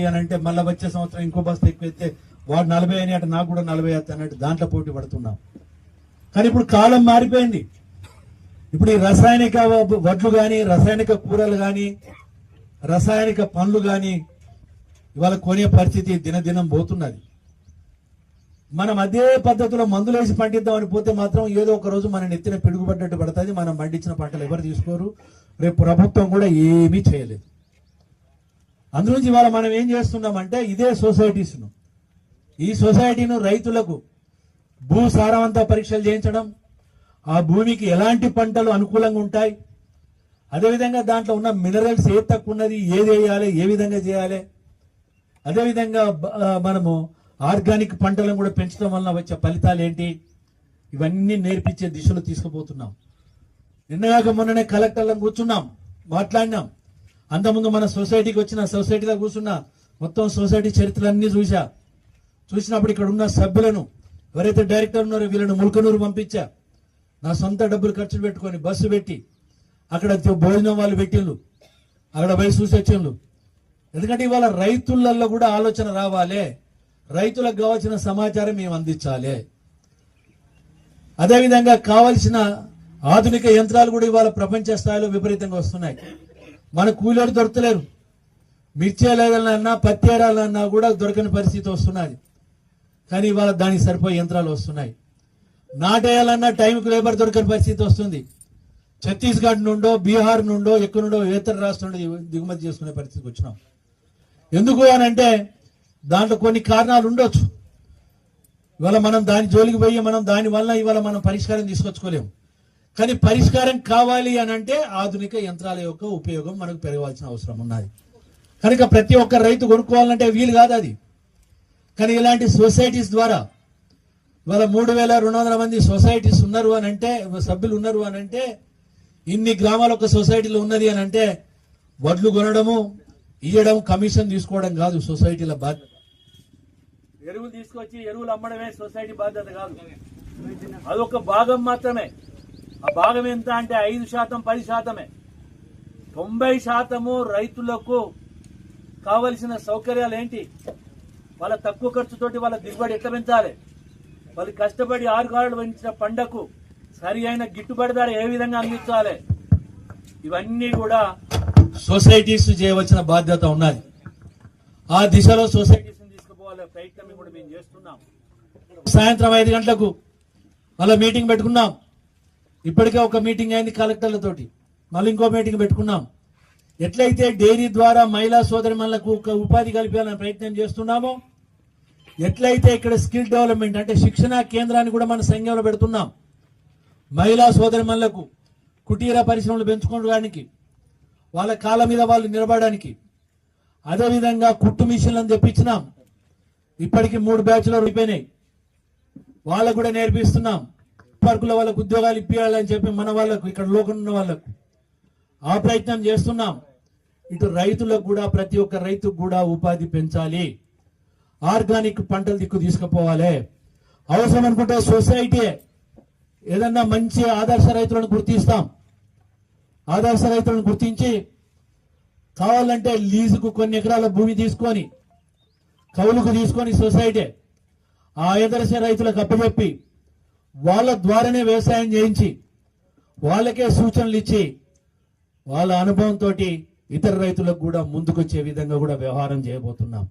అని అంటే మళ్ళీ వచ్చే సంవత్సరం ఇంకో బస్తా ఎక్కువైతే వాడు 40 అని అంటే నాకు కూడా 40 అవుతాయి అన్నట్టు దాంట్లో పోటీ పడుతున్నాం. కానీ ఇప్పుడు కాలం మారిపోయింది. ఇప్పుడు ఈ రసాయనిక వడ్లు కానీ, రసాయనిక కూరలు కానీ, రసాయనిక పండ్లు కానీ ఇవాళ కొనే పరిస్థితి దినదినం పోతున్నది. మనం అదే పద్ధతిలో మందులేసి పండిద్దామని పోతే మాత్రం ఏదో ఒక రోజు మన నెత్తిన పిడుగుపడ్డట్టు పడుతుంది. మనం పండించిన పంటలు ఎవరు తీసుకోరు. రేపు ప్రభుత్వం కూడా ఏమీ చేయలేదు. అందులోంచి ఇవాళ మనం ఏం చేస్తున్నామంటే ఇదే సొసైటీస్ను, ఈ సొసైటీను రైతులకు భూ సారవంత పరీక్షలు చేయించడం, ఆ భూమికి ఎలాంటి పంటలు అనుకూలంగా ఉంటాయి, అదేవిధంగా దాంట్లో ఉన్న మినరల్స్ ఏ తక్కువ ఉన్నది, ఏది వేయాలి, ఏ విధంగా చేయాలి, అదేవిధంగా మనము ఆర్గానిక్ పంటలను కూడా పెంచడం వలన వచ్చే ఫలితాలు ఏంటి, ఇవన్నీ నేర్పించే దిశలో తీసుకుపోతున్నాం. నిన్నగాక మొన్ననే కలెక్టర్లను కూర్చున్నాం, మాట్లాడినాం. అంతకుముందు మన సొసైటీకి వచ్చిన సొసైటీలో కూర్చున్నా మొత్తం సొసైటీ చరిత్రలన్నీ చూసినప్పుడు ఇక్కడ ఉన్న సభ్యులను ఎవరైతే డైరెక్టర్ ఉన్నారో వీళ్ళను ముల్కనూరు పంపించా. నా సొంత డబ్బులు ఖర్చు పెట్టుకొని బస్సు పెట్టి అక్కడ భోజనం వాళ్ళు పెట్టిండ్రు, అక్కడ పోయి చూసి వచ్చిండ్రు. ఎందుకంటే ఇవాళ రైతులలో కూడా ఆలోచన రావాలి, రైతులకు కావాల్సిన సమాచారం మేము అందించాలి. అదేవిధంగా కావలసిన ఆధునిక యంత్రాలు కూడా ఇవాళ ప్రపంచ స్థాయిలో విపరీతంగా వస్తున్నాయి. మన కూలీలు దొరకలేరు, మిర్చి వేయాలన్నా పత్తి వేయాలన్నా కూడా దొరకని పరిస్థితి వస్తున్నది. కానీ ఇవాళ దానికి సరిపోయే యంత్రాలు వస్తున్నాయి. నాటేయాలన్నా టైంకి లేబర్ దొరకని పరిస్థితి వస్తుంది. ఛత్తీస్గఢ్ నుండో, బీహార్ నుండో, ఎక్కడి నుండో ఇతర రాష్ట్రం నుండి దిగుమతి చేసుకునే పరిస్థితికి వచ్చినాం. ఎందుకు అని అంటే దాంట్లో కొన్ని కారణాలు ఉండొచ్చు. ఇవాళ మనం దాని జోలికి పోయి మనం దాని వల్ల ఇవాళ మనం పరిష్కారం తీసుకొచ్చుకోలేము. కానీ పరిష్కారం కావాలి అని అంటే ఆధునిక యంత్రాల యొక్క ఉపయోగం మనకు పెరగాల్సిన అవసరం ఉన్నది. కనుక ప్రతి ఒక్క రైతు కొనుక్కోవాలంటే వీలు కాదు అది. కానీ ఇలాంటి సొసైటీస్ ద్వారా ఇవాళ 3200 మంది సొసైటీస్ ఉన్నారు అని అంటే, సభ్యులు ఉన్నారు అని అంటే, ఇన్ని గ్రామాల ఒక సొసైటీలో ఉన్నది అని అంటే వడ్లు కొనడము, ఇయ్యడం, కమిషన్ తీసుకోవడం కాదు సొసైటీల బాధ్యత. ఎరువులు తీసుకొచ్చి ఎరువులు అమ్మడమే సొసైటీ బాధ్యత కాదు. అదొక భాగం మాత్రమే. ఆ భాగం ఎంత అంటే 5%, 10%. 90% రైతులకు కావలసిన సౌకర్యాలు ఏంటి, వాళ్ళ తక్కువ ఖర్చుతోటి వాళ్ళ దిగుబడి ఎట్లా పెంచాలి, వాళ్ళు కష్టపడి 6 కాళ్ళు పెంచిన పంటకు సరి అయిన గిట్టుబడి ధర ఏ విధంగా అందించాలి, ఇవన్నీ కూడా సొసైటీస్ చేయవలసిన బాధ్యత ఉన్నది. ఆ దిశలో సొసైటీస్ తీసుకుపోవాలనే ప్రయత్నం కూడా మేము చేస్తున్నాం. సాయంత్రం 5 గంటలకు మళ్ళీ మీటింగ్ పెట్టుకున్నాం. ఇప్పటికే ఒక మీటింగ్ అయింది కలెక్టర్లతోటి, మళ్ళీ ఇంకో మీటింగ్ పెట్టుకున్నాం. ఎట్లయితే డైరీ ద్వారా మహిళా సోదరిమణులకు ఉపాధి కల్పించాలని ప్రయత్నం చేస్తున్నామో, ఎట్లయితే ఇక్కడ స్కిల్ డెవలప్మెంట్ అంటే శిక్షణా కేంద్రాన్ని కూడా మన సంఘంలో పెడుతున్నాం. మహిళా సోదరిమణులకు కుటీర పరిశ్రమలు పెంచుకోవడానికి, వాళ్ళ కాళ్ళ మీద వాళ్ళు నిలబడడానికి, అదేవిధంగా కుట్టు మిషన్లను తెప్పించినాం. ఇప్పటికి 3 బ్యాచ్లు అయిపోయినాయి, వాళ్ళకు కూడా నేర్పిస్తున్నాం. పార్కుల వాళ్ళకు ఉద్యోగాలు ఇప్పించాలని చెప్పి మన వాళ్ళకు, ఇక్కడ లోకల్ ఉన్న వాళ్ళకు ఆ ప్రయత్నం చేస్తున్నాం. ఇటు రైతులకు కూడా ప్రతి ఒక్క రైతుకు కూడా ఉపాధి పెంచాలి, ఆర్గానిక్ పంటలు దిక్కు తీసుకుపోవాలి. అవసరం అనుకుంటే సొసైటీ ఏదన్నా మంచి ఆదర్శ రైతులను గుర్తిస్తాం. ఆదర్శ రైతులను గుర్తించి కావాలంటే లీజుకు కొన్ని ఎకరాల భూమి తీసుకొని, కౌలుకు తీసుకొని సొసైటీ ఆ ఆదర్శ రైతులకు అప్పచెప్పి వాళ్ళ ద్వారానే వ్యవసాయం చేయించి వాళ్ళకే సూచనలు ఇచ్చి వాళ్ళ అనుభవంతో ఇతర రైతులకు కూడా ముందుకొచ్చే విధంగా కూడా వ్యవహారం చేయబోతున్నాం.